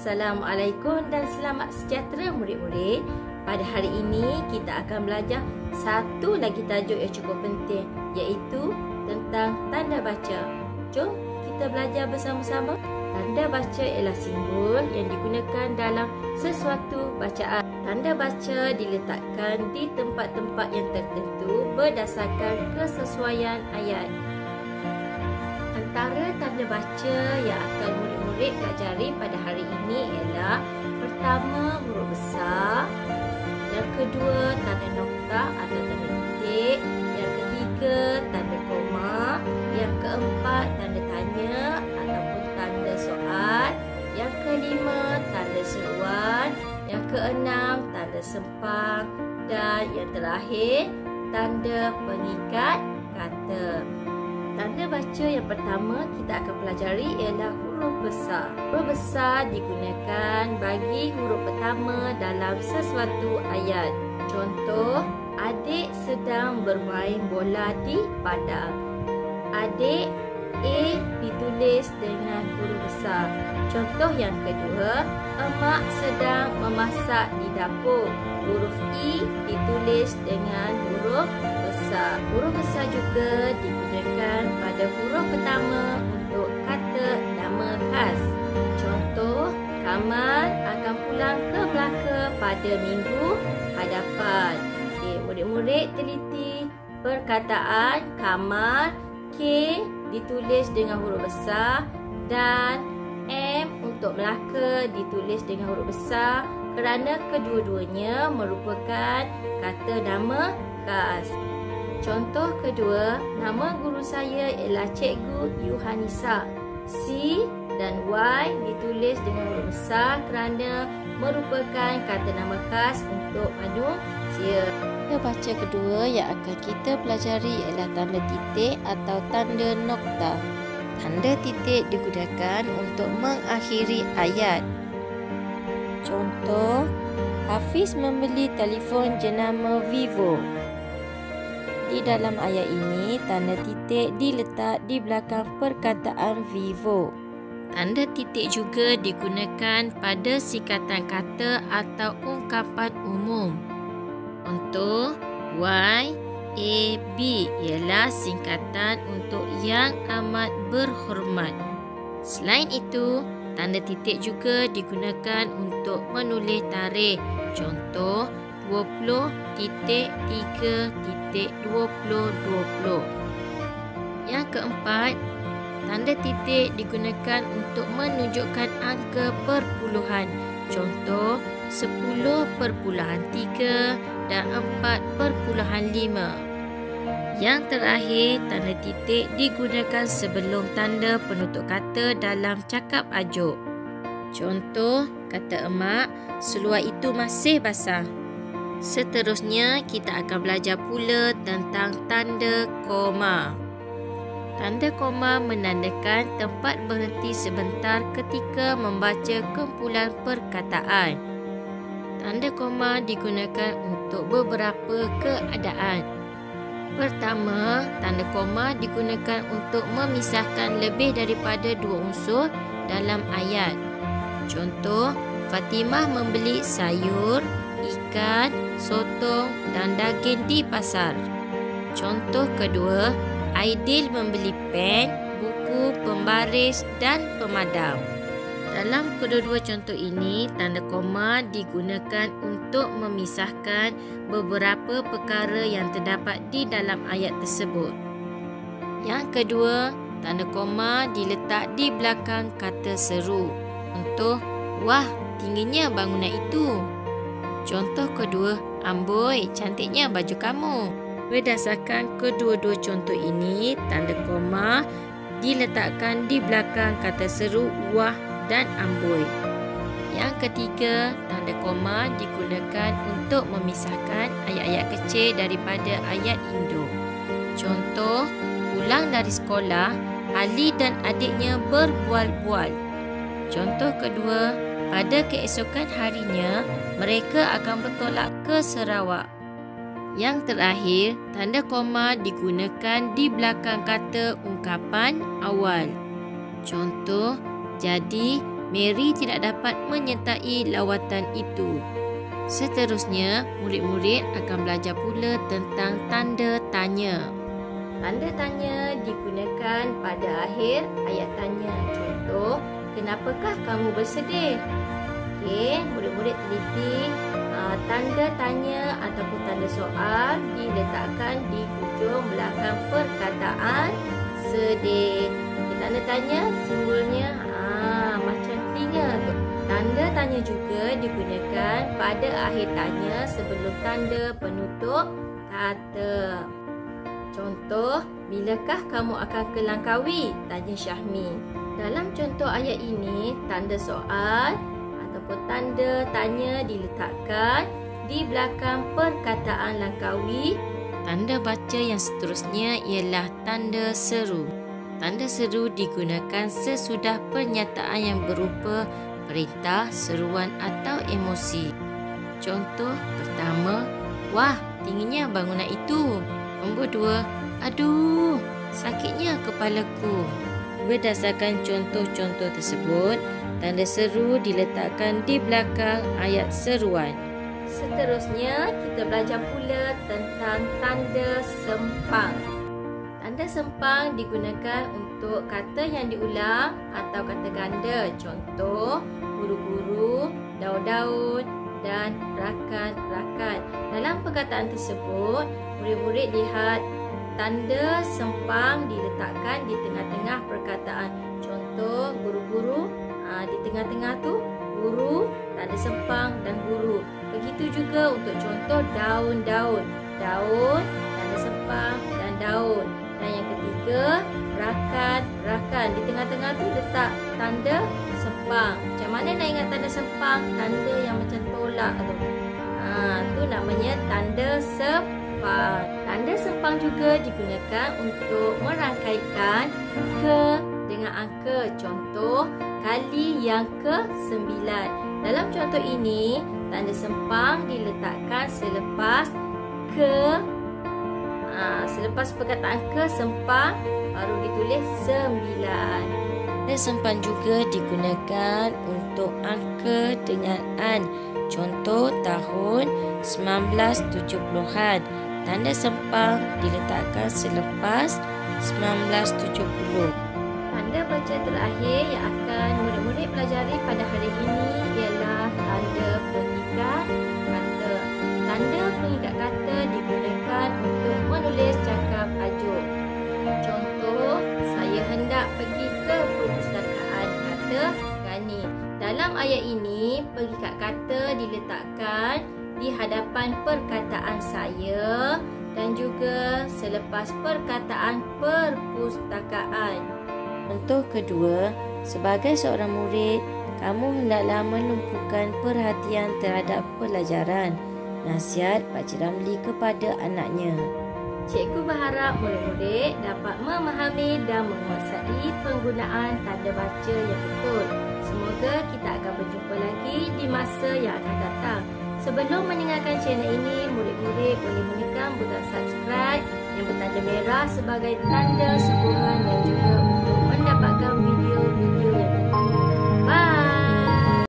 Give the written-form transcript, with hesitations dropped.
Assalamualaikum dan selamat sejahtera murid-murid. Pada hari ini kita akan belajar satu lagi tajuk yang cukup penting, iaitu tentang tanda baca. Jom kita belajar bersama-sama. Tanda baca ialah simbol yang digunakan dalam sesuatu bacaan. Tanda baca diletakkan di tempat-tempat yang tertentu berdasarkan kesesuaian ayat. Antara tanda baca yang akan murid-murid pelajari pada hari ini ialah pertama, huruf besar, yang kedua, tanda noktah atau tanda titik, yang ketiga, tanda koma, yang keempat, tanda tanya ataupun tanda soal, yang kelima, tanda seruan, yang keenam, tanda sempang, dan yang terakhir, tanda pengikat kata. Tanda baca yang pertama kita akan pelajari ialah huruf besar. Huruf besar digunakan bagi huruf pertama dalam sesuatu ayat. Contoh, adik sedang bermain bola di padang. Adik A ditulis dengan huruf besar. Contoh yang kedua, emak sedang memasak di dapur. Huruf I ditulis dengan huruf besar. Huruf besar juga digunakan pada huruf pertama untuk kata nama khas. Contoh, Kamal akan pulang ke Melaka pada minggu hadapan. Okey, murid-murid teliti perkataan Kamal, K ditulis dengan huruf besar dan M untuk Melaka ditulis dengan huruf besar kerana kedua-duanya merupakan kata nama khas. Contoh kedua, nama guru saya ialah Cikgu Yuhanisa. C dan Y ditulis dengan huruf besar kerana merupakan kata nama khas untuk manusia. Tanda baca kedua yang akan kita pelajari ialah tanda titik atau tanda noktah. Tanda titik digunakan untuk mengakhiri ayat. Contoh, Hafiz membeli telefon jenama Vivo. Di dalam ayat ini, tanda titik diletak di belakang perkataan Vivo. Tanda titik juga digunakan pada sikatan kata atau ungkapan umum. Untuk Y, A, B ialah singkatan untuk yang amat berhormat. Selain itu, tanda titik juga digunakan untuk menulis tarikh. Contoh, 20.3.2020. Yang keempat, tanda titik digunakan untuk menunjukkan angka perpuluhan. Contoh, 10.3 dan 4.5. Yang terakhir, tanda titik digunakan sebelum tanda penutup kata dalam cakap ajuk. Contoh, kata emak, seluar itu masih basah. Seterusnya, kita akan belajar pula tentang tanda koma. Tanda koma menandakan tempat berhenti sebentar ketika membaca kumpulan perkataan. Tanda koma digunakan untuk beberapa keadaan. Pertama, tanda koma digunakan untuk memisahkan lebih daripada dua unsur dalam ayat. Contoh, Fatimah membeli sayur, ikan, sotong dan daging di pasar. Contoh kedua, Aidil membeli pen, buku, pembaris dan pemadam. Dalam kedua-dua contoh ini, tanda koma digunakan untuk memisahkan beberapa perkara yang terdapat di dalam ayat tersebut. Yang kedua, tanda koma diletak di belakang kata seru. Contoh, wah, tingginya bangunan itu. Contoh kedua, amboi, cantiknya baju kamu. Berdasarkan kedua-dua contoh ini, tanda koma diletakkan di belakang kata seru wah dan amboi. Yang ketiga, tanda koma digunakan untuk memisahkan ayat-ayat kecil daripada ayat induk. Contoh, pulang dari sekolah, Ali dan adiknya berbual-bual. Contoh kedua, pada keesokan harinya, mereka akan bertolak ke Sarawak. Yang terakhir, tanda koma digunakan di belakang kata ungkapan awal. Contoh, jadi Mary tidak dapat menyertai lawatan itu. Seterusnya, murid-murid akan belajar pula tentang tanda tanya. Tanda tanya digunakan pada akhir ayat tanya. Contoh, kenapakah kamu bersedih? Okey, murid-murid teliti. Tanda tanya ataupun tanda soal diletakkan di hujung belakang perkataan sedih. Tanda tanya simbolnya macam telinga tu. Tanda tanya juga digunakan pada akhir tanya sebelum tanda penutup kata. Contoh, bilakah kamu akan ke Langkawi? Tanya Syahmi. Dalam contoh ayat ini, tanda soal ataupun tanda tanya diletakkan di belakang perkataan Langkawi. Tanda baca yang seterusnya ialah tanda seru. Tanda seru digunakan sesudah pernyataan yang berupa perintah, seruan atau emosi. Contoh pertama, wah, tingginya bangunan itu. Nombor 2, aduh, sakitnya kepalaku. Berdasarkan contoh-contoh tersebut, tanda seru diletakkan di belakang ayat seruan. Seterusnya, kita belajar pula tentang tanda sempang. Tanda sempang digunakan untuk kata yang diulang atau kata ganda. Contoh, guru-guru, daun-daun dan rakan-rakan. Dalam perkataan tersebut, murid-murid lihat tanda sempang diletakkan di tengah-tengah perkataan. Contoh, guru-guru, di tengah-tengah tu guru, tanda sempang dan guru. Begitu juga untuk contoh daun-daun. Daun, tanda sempang dan daun. Dan yang ketiga, rakan-rakan. Di tengah-tengah tu letak tanda sempang. Macam mana nak ingat tanda sempang? Tanda yang macam tolak tu. Tu namanya tanda sempang. Tanda sempang juga digunakan untuk merangkaikan ke dengan angka. Contoh, kali yang ke-9. Dalam contoh ini, tanda sempang diletakkan selepas selepas perkataan ke sempang baru ditulis 9. Tanda sempang juga digunakan untuk angka dengan an. Contoh tahun 1970-an. Tanda sempang diletakkan selepas 1970. Tanda baca terakhir yang akan murid-murid pelajari pada hari ini ialah tanda pengikat kata. Tanda pengikat kata digunakan untuk menulis cakap ajuk. Contoh, saya hendak pergi ke perpustakaan, kata Gani. Dalam ayat ini, pengikat kata diletakkan di hadapan perkataan saya dan juga selepas perkataan perpustakaan. Contoh kedua, sebagai seorang murid, kamu hendaklah menumpukan perhatian terhadap pelajaran. Nasihat Pakcik Ramli kepada anaknya. Cikgu berharap murid-murid dapat memahami dan menguasai penggunaan tanda baca yang betul. Semoga kita akan berjumpa lagi di masa yang akan datang. Sebelum meninggalkan channel ini, murid-murid boleh menekan butang subscribe yang bertanda merah sebagai tanda sokongan dan juga untuk mendapatkan video-video yang